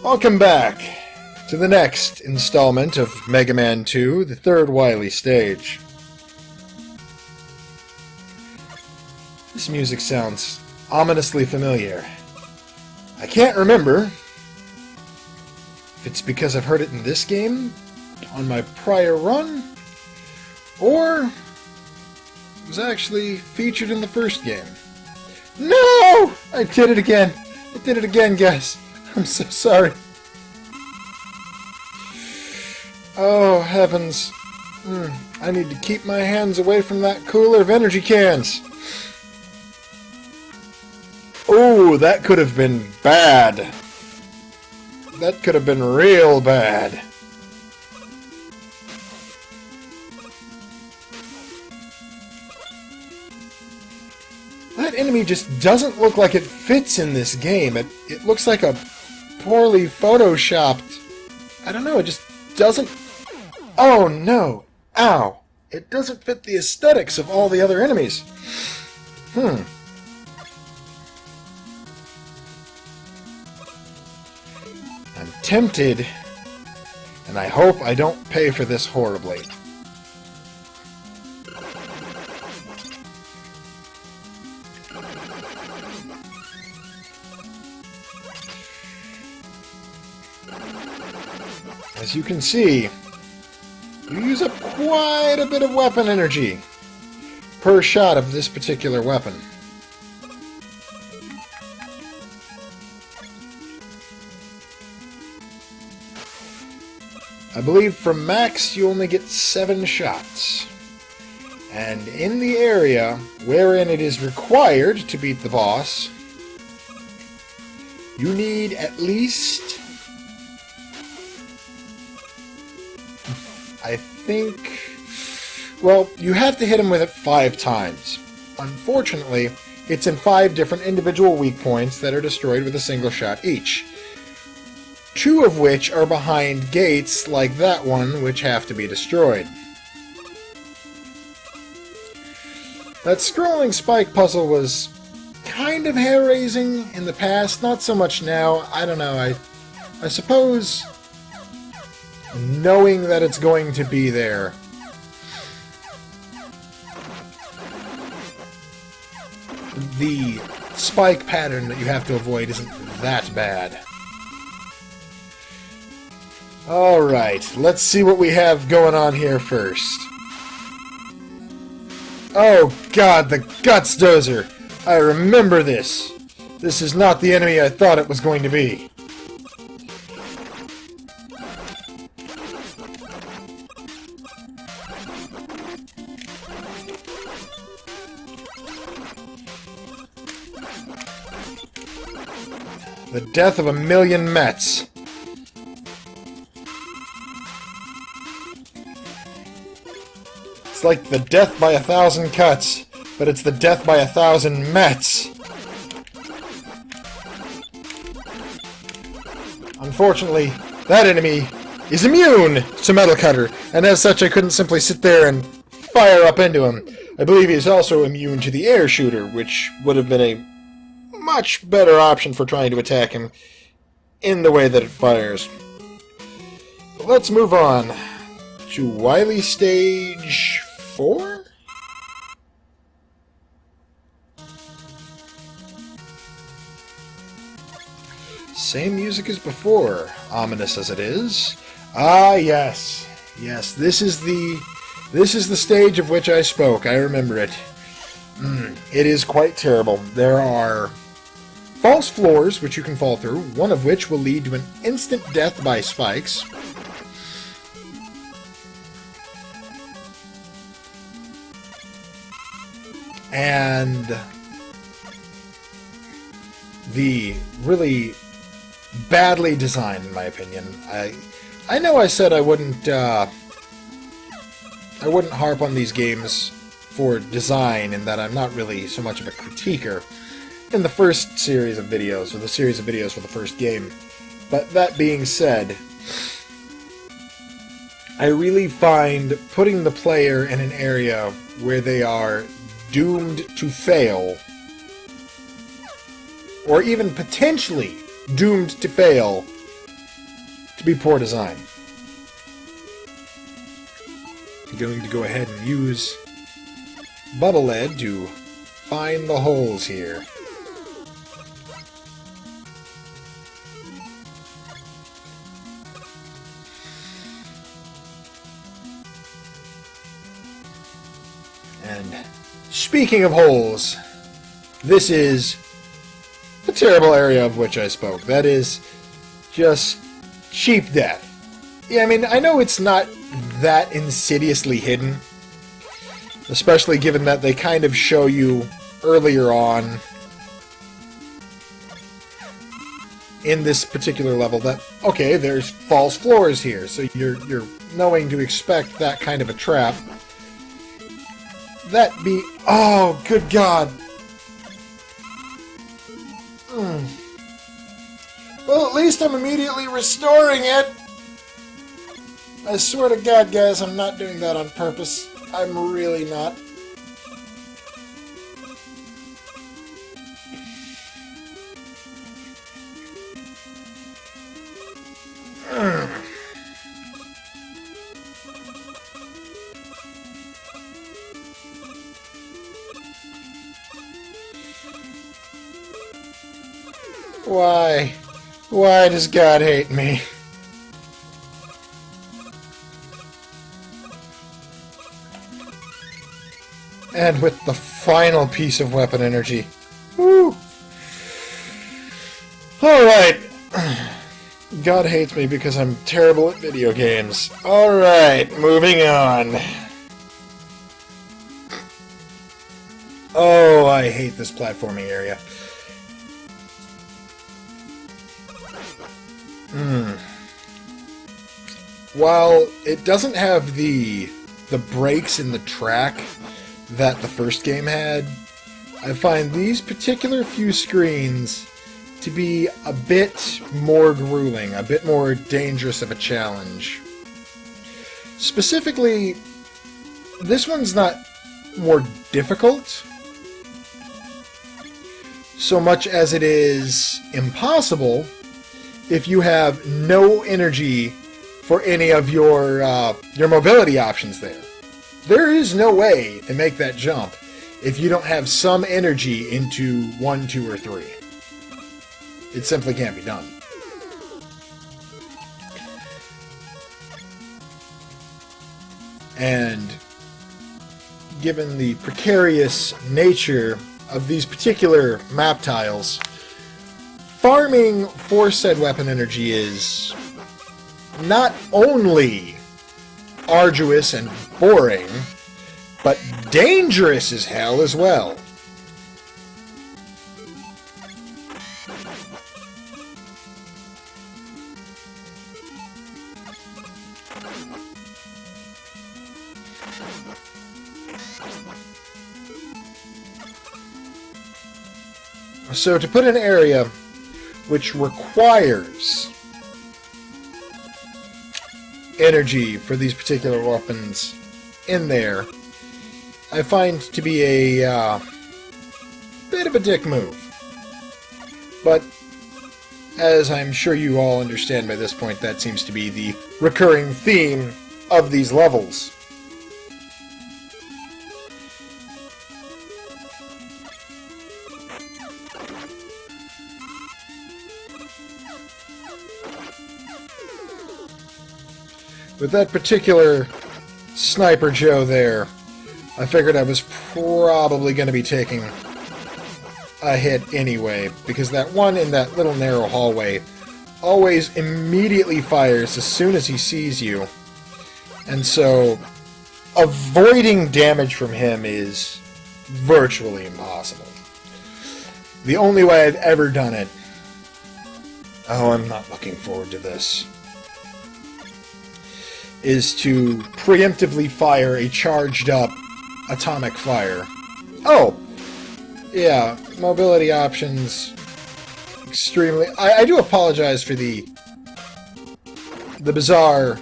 Welcome back to the next installment of Megaman 2, the third Wily Stage. This music sounds ominously familiar. I can't remember if it's because I've heard it in this game, on my prior run, or it was actually featured in the first game. No! I did it again! I did it again, guys! I'm so sorry. Oh, heavens. I need to keep my hands away from that cooler of energy cans. Oh, that could have been bad. That could have been real bad. That enemy just doesn't look like it fits in this game. It looks like a poorly photoshopped... I don't know, it just doesn't... Oh no! Ow! It doesn't fit the aesthetics of all the other enemies. I'm tempted, and I hope I don't pay for this horribly. As you can see, you use up quite a bit of weapon energy per shot of this particular weapon. I believe from max you only get 7 shots. And in the area wherein it is required to beat the boss, you need at least... I think... Well, you have to hit him with it 5 times. Unfortunately, it's in 5 different individual weak points that are destroyed with a single shot each. 2 of which are behind gates like that one, which have to be destroyed. That scrolling spike puzzle was kind of hair-raising in the past, not so much now. I don't know, I suppose... knowing that it's going to be there. The spike pattern that you have to avoid isn't that bad. Alright, let's see what we have going on here first. Oh god, the Guts Dozer! I remember this! This is not the enemy I thought it was going to be. The death of 1,000,000 Mets. It's like the death by 1,000 cuts, but it's the death by 1,000 Mets. Unfortunately, that enemy is immune to Metal Cutter, and as such I couldn't simply sit there and fire up into him. I believe he's also immune to the air shooter, which would have been a much better option for trying to attack him in the way that it fires. But let's move on to Wily Stage 4? Same music as before, ominous as it is. Ah, yes. Yes, this is the stage of which I spoke. I remember it. It is quite terrible. There are false floors which you can fall through, one of which will lead to an instant death by spikes. And the really badly designed, in my opinion. I know I said I wouldn't harp on these games for design, and that I'm not really so much of a critiquer in the first series of videos, or the series of videos for the first game. But that being said, I really find putting the player in an area where they are doomed to fail, or even potentially doomed to fail, to be poor design. I'm going to go ahead and use Bubble Lead to find the holes here. And speaking of holes, this is the terrible area of which I spoke. That is just cheap death. Yeah, I mean, I know it's not that insidiously hidden, especially given that they kind of show you earlier on in this particular level that, okay, there's false floors here, so you're knowing to expect that kind of a trap. That be... oh, good God! Well, at least I'm immediately restoring it! I swear to God, guys, I'm not doing that on purpose. I'm really not. Why? Why does God hate me? And with the final piece of weapon energy. Woo! Alright. God hates me because I'm terrible at video games. Alright, moving on. Oh, I hate this platforming area. While it doesn't have the breaks in the track that the first game had, I find these particular few screens to be a bit more grueling, a bit more dangerous of a challenge. Specifically, this one's not more difficult so much as it is impossible if you have no energy for any of your mobility options there. There is no way to make that jump if you don't have some energy into 1, 2, or 3. It simply can't be done. And given the precarious nature of these particular map tiles, farming for said weapon energy is not only arduous and boring, but dangerous as hell as well. So to put an area which requires energy for these particular weapons in there, I find to be a bit of a dick move. But as I'm sure you all understand by this point, that seems to be the recurring theme of these levels. With that particular Sniper Joe there, I figured I was probably going to be taking a hit anyway, because that one in that little narrow hallway always immediately fires as soon as he sees you. And so, avoiding damage from him is virtually impossible. The only way I've ever done it... oh, I'm not looking forward to this. Is to preemptively fire a charged up atomic fire. Oh! Yeah, mobility options extremely... I do apologize for the bizarre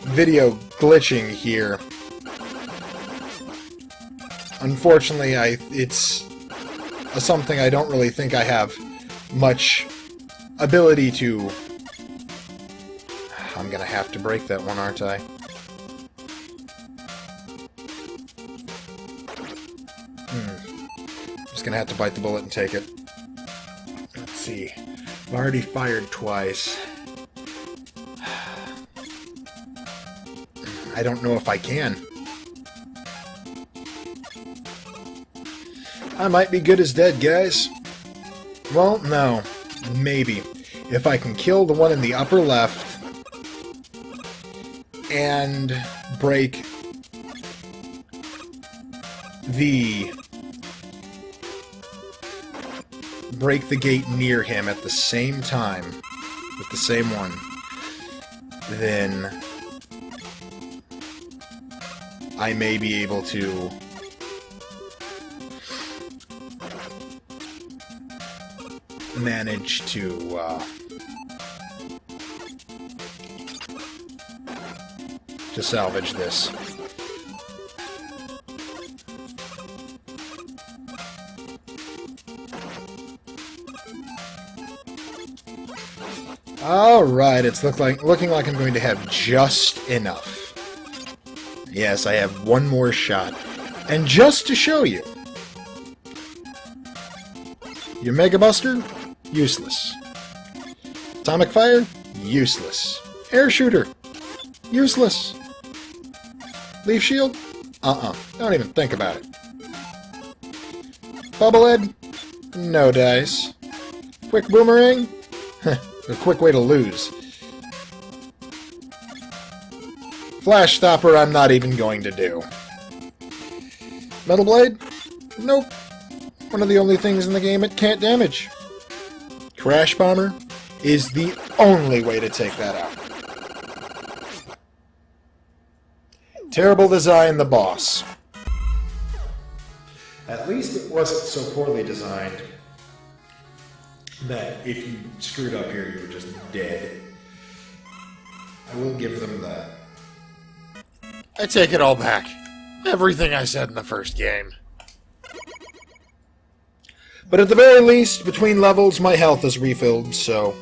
video glitching here. Unfortunately, it's something I don't really think I have much ability to... I'm gonna have to break that one, aren't I? Just gonna have to bite the bullet and take it. Let's see. I've already fired twice. I don't know if I can. I might be good as dead, guys. Well, no. Maybe. If I can kill the one in the upper left and break the gate near him at the same time with the same one, then I may be able to manage to salvage this. Alright, it's looking like I'm going to have just enough. Yes, I have one more shot. And just to show you, your Mega Buster, useless. Atomic Fire, useless. Air Shooter, useless. Leaf Shield, don't even think about it. Bubblehead, no dice. Quick Boomerang, a quick way to lose. Flash Stopper, I'm not even going to do. Metal Blade, nope. One of the only things in the game it can't damage. Crash Bomber is the only way to take that out. Terrible design, the boss. At least it wasn't so poorly designed that if you screwed up here, you were just dead. I will give them that. I take it all back. Everything I said in the first game. But at the very least, between levels, my health is refilled, so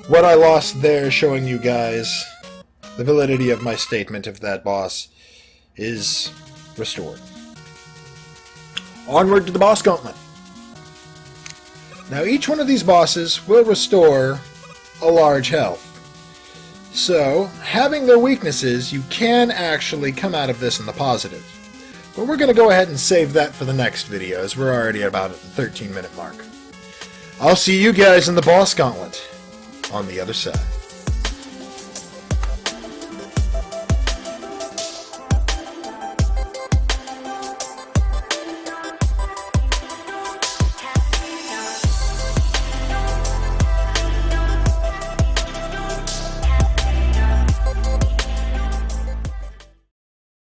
what I lost there showing you guys the validity of my statement of that boss is restored. Onward to the boss gauntlet. Now, each one of these bosses will restore a large health. So, having their weaknesses, you can actually come out of this in the positive. But we're going to go ahead and save that for the next video, as we're already about at the 13-minute mark. I'll see you guys in the boss gauntlet on the other side.